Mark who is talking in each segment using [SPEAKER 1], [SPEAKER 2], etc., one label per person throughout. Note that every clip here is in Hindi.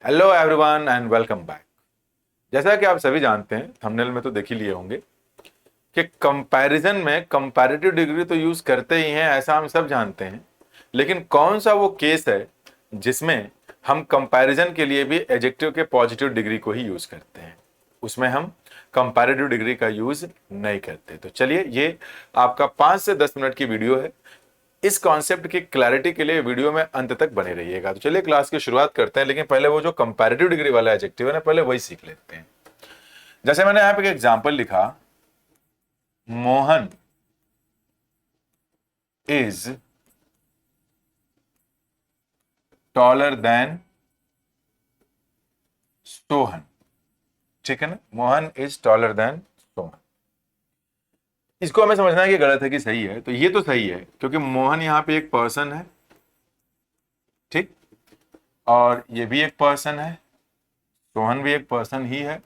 [SPEAKER 1] Hello everyone and welcome back. जैसा कि आप सभी जानते हैं, थंबनेल में तो देख ही लिए होंगे कि कंपैरिजन में कंपैरेटिव डिग्री तो यूज करते ही हैं, ऐसा हम सब जानते हैं। लेकिन कौन सा वो केस है जिसमें हम कंपैरिजन के लिए भी एडजेक्टिव के पॉजिटिव डिग्री को ही यूज करते हैं, उसमें हम कंपैरेटिव डिग्री का यूज नहीं करते। तो चलिए, ये आपका 5 से 10 मिनट की वीडियो है। इस कॉन्सेप्ट की क्लैरिटी के लिए वीडियो में अंत तक बने रहिएगा। तो चलिए क्लास की शुरुआत करते हैं, लेकिन पहले वो जो कंपैरेटिव डिग्री वाला एडजेक्टिव है ना, पहले वही सीख लेते हैं। जैसे मैंने यहां पे एक एग्जांपल लिखा, Mohan is taller than Sohan. ठीक है ना, Mohan is taller than Sohan. इसको हमें समझना है कि गलत है कि सही है। तो ये तो सही है क्योंकि मोहन यहां पे एक पर्सन है, ठीक, और ये भी एक पर्सन है, सोहन भी एक पर्सन ही है।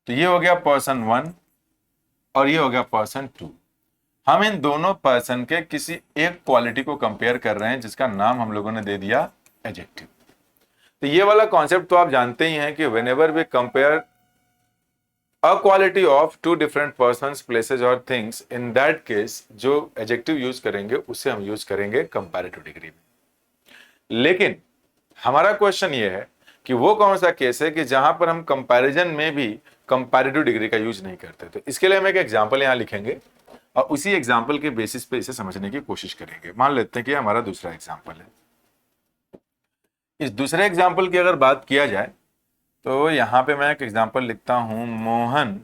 [SPEAKER 1] तो ये हो गया पर्सन 1 और ये हो गया पर्सन 2। हम इन दोनों पर्सन के किसी एक क्वालिटी को कंपेयर कर रहे हैं जिसका नाम हम लोगों ने दे दिया एडजेक्टिव। तो ये वाला कॉन्सेप्ट तो आप जानते ही हैं कि whenever we compare a quality of two different persons, places और थिंग्स, इन दैट केस जो एडजेक्टिव यूज करेंगे उसे हम यूज करेंगे कंपैरेटिव डिग्री में। लेकिन हमारा क्वेश्चन ये है कि वो कौन सा केस है कि जहां पर हम कंपैरिजन में भी कंपैरेटिव डिग्री का यूज नहीं करते। तो इसके लिए हम एक एग्जांपल यहां लिखेंगे और उसी एग्जाम्पल के बेसिस पे इसे समझने की कोशिश करेंगे। मान लेते हैं कि हमारा दूसरा एग्जाम्पल है। इस दूसरे एग्जाम्पल की अगर बात किया जाए तो यहां पे मैं एक एग्जाम्पल लिखता हूं, Mohan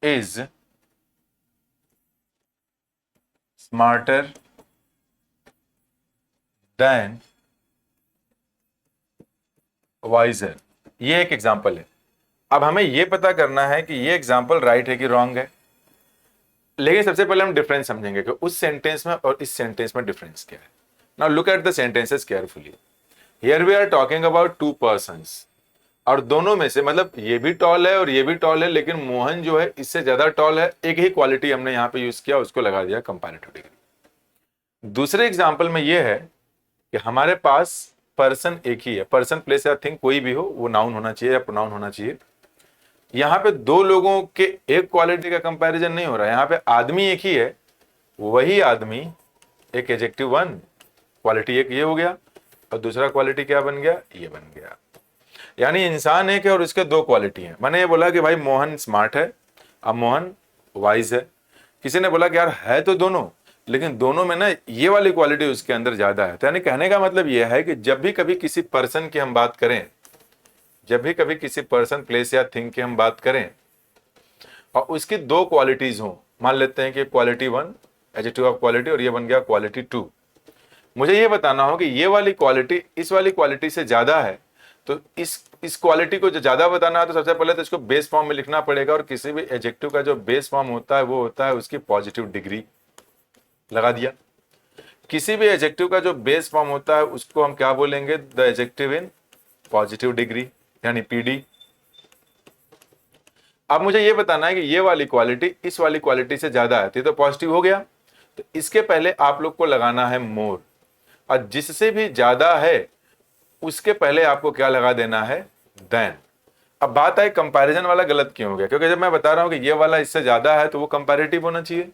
[SPEAKER 1] is smarter than wiser. ये एक एग्जाम्पल है। अब हमें यह पता करना है कि ये एग्जाम्पल राइट है कि रॉन्ग है। लेकिन सबसे पहले हम डिफरेंस समझेंगे कि उस सेंटेंस में और इस सेंटेंस में डिफरेंस क्या है। Now look at the sentences carefully. Here we are talking about two persons, और दोनों में से मतलब ये भी टॉल है और ये भी टॉल है, लेकिन मोहन जो है इससे ज्यादा टॉल है। एक ही क्वालिटी हमने यहां पे यूज किया, उसको लगा दिया कंपैरेटिव डिग्री। दूसरे एग्जाम्पल में यह है कि हमारे पास पर्सन एक ही है, पर्सन प्लेस या थिंग कोई भी हो, वो नाउन होना चाहिए या प्रोनाउन होना चाहिए। यहां पे दो लोगों के एक क्वालिटी का कंपैरिजन नहीं हो रहा है, यहां पे आदमी एक ही है, वही आदमी एक एडजेक्टिव 1, क्वालिटी एक ये हो गया, और दूसरा क्वालिटी क्या बन गया, ये बन गया। यानी इंसान एक है और इसके दो क्वालिटी है। मैंने ये बोला कि भाई मोहन स्मार्ट है, अब मोहन वाइज है। किसी ने बोला कि यार है तो दोनों, लेकिन दोनों में ना ये वाली क्वालिटी उसके अंदर ज्यादा है। तो यानी कहने का मतलब यह है कि जब भी कभी किसी पर्सन की हम बात करें, जब भी कभी किसी पर्सन प्लेस या थिंग की हम बात करें और उसकी दो क्वालिटीज हो, मान लेते हैं कि क्वालिटी 1 एडजेक्टिव ऑफ क्वालिटी और ये बन गया क्वालिटी 2, मुझे ये बताना हो कि ये वाली क्वालिटी इस वाली क्वालिटी से ज्यादा है। तो इस क्वालिटी को जो ज्यादा बताना है तो सबसे पहले तो इसको बेस फॉर्म में लिखना पड़ेगा, और किसी भी एडजेक्टिव का जो बेस फॉर्म होता है वो होता है उसकी पॉजिटिव डिग्री। लगा दिया। किसी भी एडजेक्टिव का जो बेस फॉर्म होता है उसको हम क्या बोलेंगे, the adjective in positive degree, यानी पीडी। अब मुझे ये बताना है कि ये वाली क्वालिटी इस वाली क्वालिटी से ज्यादा है, तो पॉजिटिव हो गया। तो इसके पहले आप लोग को लगाना है मोर, और जिससे भी ज्यादा है उसके पहले आपको क्या लगा देना है, देन। अब बात है कंपैरिजन वाला गलत क्यों हो गया, क्योंकि जब मैं बता रहा हूं कि ये वाला इससे ज्यादा है तो वो कंपैरेटिव होना चाहिए।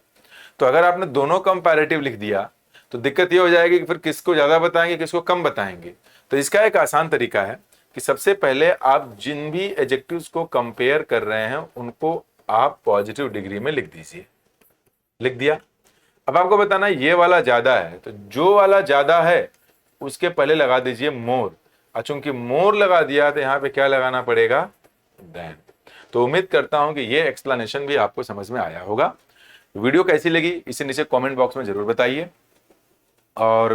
[SPEAKER 1] तो अगर आपने दोनों कंपैरेटिव लिख दिया तो दिक्कत ये हो जाएगी कि फिर किसको ज्यादा बताएंगे किसको कम बताएंगे। तो इसका एक आसान तरीका है कि सबसे पहले आप जिन भी एडजेक्टिव्स को कंपेयर कर रहे हैं उनको आप पॉजिटिव डिग्री में लिख दीजिए। लिख दिया। अब आपको बताना है ये वाला ज्यादा है, तो जो वाला ज्यादा है उसके पहले लगा दीजिए मोर, और चूंकि मोर लगा दिया तो यहां पे क्या लगाना पड़ेगा, देन। तो उम्मीद करता हूं कि ये एक्सप्लेनेशन भी आपको समझ में आया होगा। वीडियो कैसी लगी इसे नीचे कमेंट बॉक्स में जरूर बताइए, और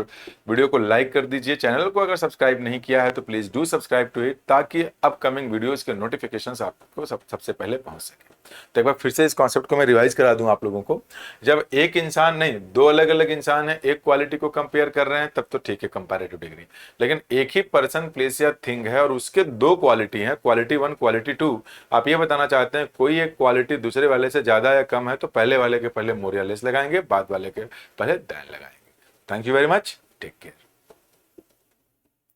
[SPEAKER 1] वीडियो को लाइक कर दीजिए। चैनल को अगर सब्सक्राइब नहीं किया है तो please do subscribe to it, ताकि अपकमिंग वीडियोस के नोटिफिकेशंस आपको सबसे पहले पहुंच सके। तो एक बार फिर से इस कॉन्सेप्ट को मैं रिवाइज करा दूं आप लोगों को। जब एक इंसान नहीं, दो अलग अलग इंसान है, एक क्वालिटी को कंपेयर कर रहे हैं, तब तो ठीक है कंपैरेटिव डिग्री। लेकिन एक ही पर्सन प्लेस या थिंग है और उसके दो क्वालिटी है, क्वालिटी 1 क्वालिटी 2, आप ये बताना चाहते हैं कोई एक क्वालिटी दूसरे वाले से ज्यादा या कम है, तो पहले वाले के पहले मोर या लेस लगाएंगे, बाद वाले के पहले देन लगाएंगे। Thank you very much. Take care.